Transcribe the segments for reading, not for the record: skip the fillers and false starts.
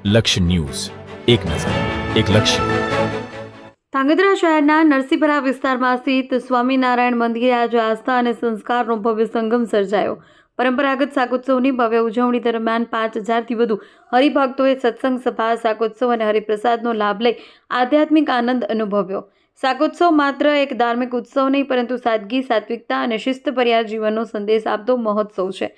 લક્ષ્ય ન્યૂઝ, એક નજર, એક લક્ષ્ય. ધાંગધ્રા શહેરના નરસિંહપરા વિસ્તારમાં સ્થિત સ્વામિનારાયણ મંદિરે આજે આસ્થા અને સંસ્કારનો ભવ્ય સંગમ સર્જાયો. પરંપરાગત શાકોત્સવની ભવ્ય ઉજવણી દરમિયાન 5000થી વધુ હરિભક્તોએ સત્સંગ સભા, શાકોત્સવ અને હરિપ્રસાદનો લાભ લઈ આધ્યાત્મિક આનંદ અનુભવ્યો. શાકોત્સવ માત્ર એક ધાર્મિક ઉત્સવ નહીં, પરંતુ સાદગી, સાત્વિકતા અને શિસ્તભર્યા જીવનનો સંદેશ આપતો મહોત્સવ છે.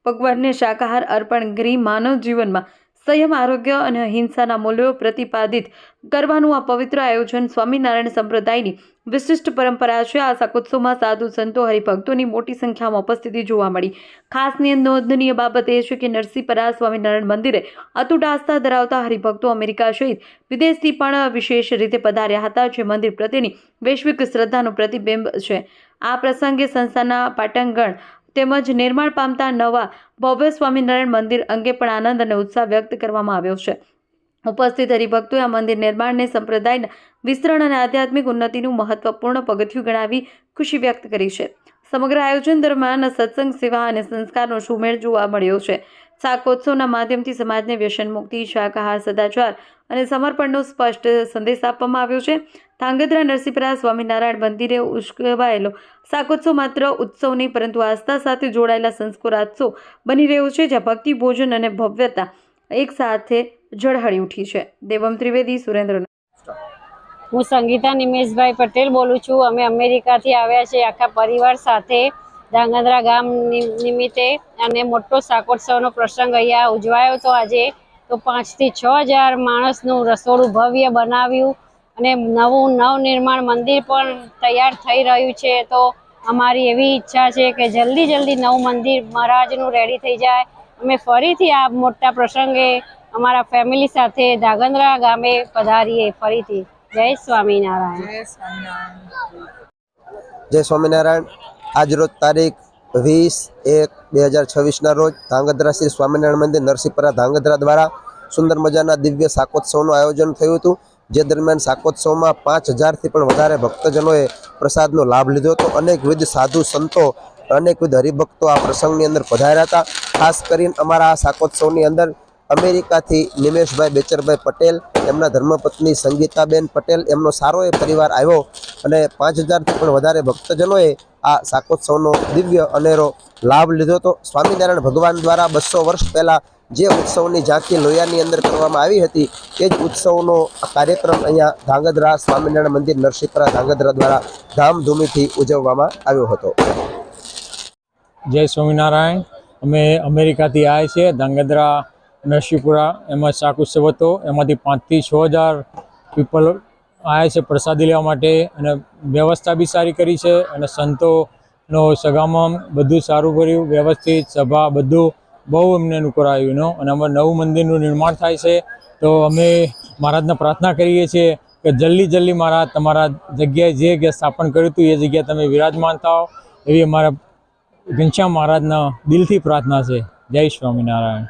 ભગવાનને શાકાહાર અર્પણ કરી માનવ જીવનમાં સંયમ, આરોગ્ય અને અહિંસાના મૂલ્યો પ્રતિપાદિત કરવાનું આ પવિત્ર આયોજન સ્વામિનારાયણ સંપ્રદાયની વિશિષ્ટ પરંપરા છે. આ શાકોત્સવમાં સાધુ સંતો, હરિભક્તોની મોટી સંખ્યામાં ઉપસ્થિતિ જોવા મળી. ખાસ નોંધનીય બાબત એ છે કે નરસિંહપરા સ્વામિનારાયણ મંદિરે અતૂટ આસ્થા ધરાવતા હરિભક્તો અમેરિકા સહિત વિદેશથી પણ વિશેષ રીતે પધાર્યા હતા, જે મંદિર પ્રત્યેની વૈશ્વિક શ્રદ્ધાનું પ્રતિબિંબ છે. આ પ્રસંગે સંસ્થાના પાટણગણ તેમજ નિર્માણ પામતા નવા ભવ્ય સ્વામિનારાયણ મંદિર અંગે પણ આનંદ અને ઉત્સાહ વ્યક્ત કરવામાં આવ્યો છે. ઉપસ્થિત હરિભક્તોએ આ મંદિર નિર્માણને સંપ્રદાયના વિસ્તરણ અને આધ્યાત્મિક ઉન્નતિનું મહત્વપૂર્ણ પગથિયું ગણાવી ખુશી વ્યક્ત કરી છે. સમગ્ર આયોજન દરમિયાન સત્સંગ, સેવા અને સંસ્કારનો સુમેળ જોવા મળ્યો છે. શાકોત્સવના માધ્યમથી સમાજને વ્યસન મુક્તિ, શાકાહાર, સદાચાર અને સમર્પણનો સ્પષ્ટ સંદેશ આપવામાં આવ્યો છે. ધાંગધ્રા નરસિંહપરા સ્વામિનારાયણ મંદિરે ઉજવાયેલો શાકોત્સવ માત્ર ઉત્સવ નહીં, પરંતુ આસ્થા સાથે જોડાયેલા સંસ્કારોત્સવ બની રહ્યો છે, જ્યાં ભક્તિ, ભોજન અને ભવ્યતા એક સાથે ઝળહળી ઉઠી છે. દેવમ ત્રિવેદી, સુરેન્દ્રનગર. હું સંગીતા નિમેશભાઈ પટેલ બોલું છું. અમે અમેરિકાથી આવ્યા છીએ આખા પરિવાર સાથે ધાંગધ્રા ગામ નિમિત્તે, અને મોટો શાકોત્સવનો પ્રસંગ અહીંયા ઉજવાયો હતો. આજે તો 5 થી 6000 માણસનું રસોડું ભવ્ય બનાવ્યું, અને નવું નવનિર્માણ મંદિર પણ તૈયાર થઈ રહ્યું છે. તો અમારી એવી ઈચ્છા છે કે જલ્દી નવું મંદિર મહારાજનું રેડી થઈ જાય. અમે ફરીથી આ મોટા પ્રસંગે અમારા ફેમિલી સાથે ધાંગધ્રા ગામે પધારીએ ફરીથી. જય સ્વામિનારાયણ. જય સ્વામિનારાયણ. આજરોજ તારીખ 20/1/2026ના રોજ ધાંગધ્રા શ્રી સ્વામિનારાયણ મંદિર નરસિંહપરા ધાંગધ્રા દ્વારા સુંદર મજાના દિવ્ય શાકોત્સવનું આયોજન થયું હતું, જે દરમિયાન શાકોત્સવમાં 5000થી પણ વધારે ભક્તજનોએ પ્રસાદનો લાભ લીધો હતો. અનેકવિધ સાધુ સંતો, અનેકવિધ હરિભક્તો આ પ્રસંગની અંદર પધાર્યા હતા. ખાસ કરીને અમારા આ શાકોત્સવની અંદર અમેરિકાથી નિમેશભાઈ બેચરભાઈ પટેલ, એમના ધર્મપત્ની સંગીતાબેન પટેલ, એમનો સારો એ પરિવાર આવ્યો, અને 5000થી પણ વધારે ભક્તજનોએ આ શાકોત્સવનો દિવ્ય અનેરો લાભ લીધો હતો. સ્વામિનારાયણ ભગવાન દ્વારા 200 વર્ષ પહેલાં જે ઉત્સવની ઝાંખી લોયાની અંદર કરવામાં આવી હતી, તે જ ઉત્સવનો કાર્યક્રમ અહીંયા ધાંગધ્રા સ્વામિનારાયણ મંદિર નરસિંહપરા ધાંગધ્રા દ્વારા ધામધૂમીથી ઉજવવામાં આવ્યો હતો. જય સ્વામિનારાયણ. અમે અમેરિકાથી આવ્યા છીએ ધાંગધ્રા નરસિંહપુરા. એમાં શાકોત્સવ હતો, એમાંથી 5 થી 6000 પીપલ આવ્યા છે પ્રસાદી લેવા માટે, અને વ્યવસ્થા બી સારી કરી છે, અને સંતોનો સગામમ બધું સારું કર્યું, વ્યવસ્થિત સભા બધું બહુ અમને અનુકૂળ, અને અમારું નવું મંદિરનું નિર્માણ થાય છે. તો અમે મહારાજને પ્રાર્થના કરીએ છીએ કે જલ્દી મહારાજ તમારા જગ્યાએ જે જગ્યાએ સ્થાપન કર્યું હતું એ જગ્યાએ તમે વિરાજમાન થાઓ, એવી અમારા ઘનશ્યામ મહારાજના દિલથી પ્રાર્થના છે. જય સ્વામિનારાયણ.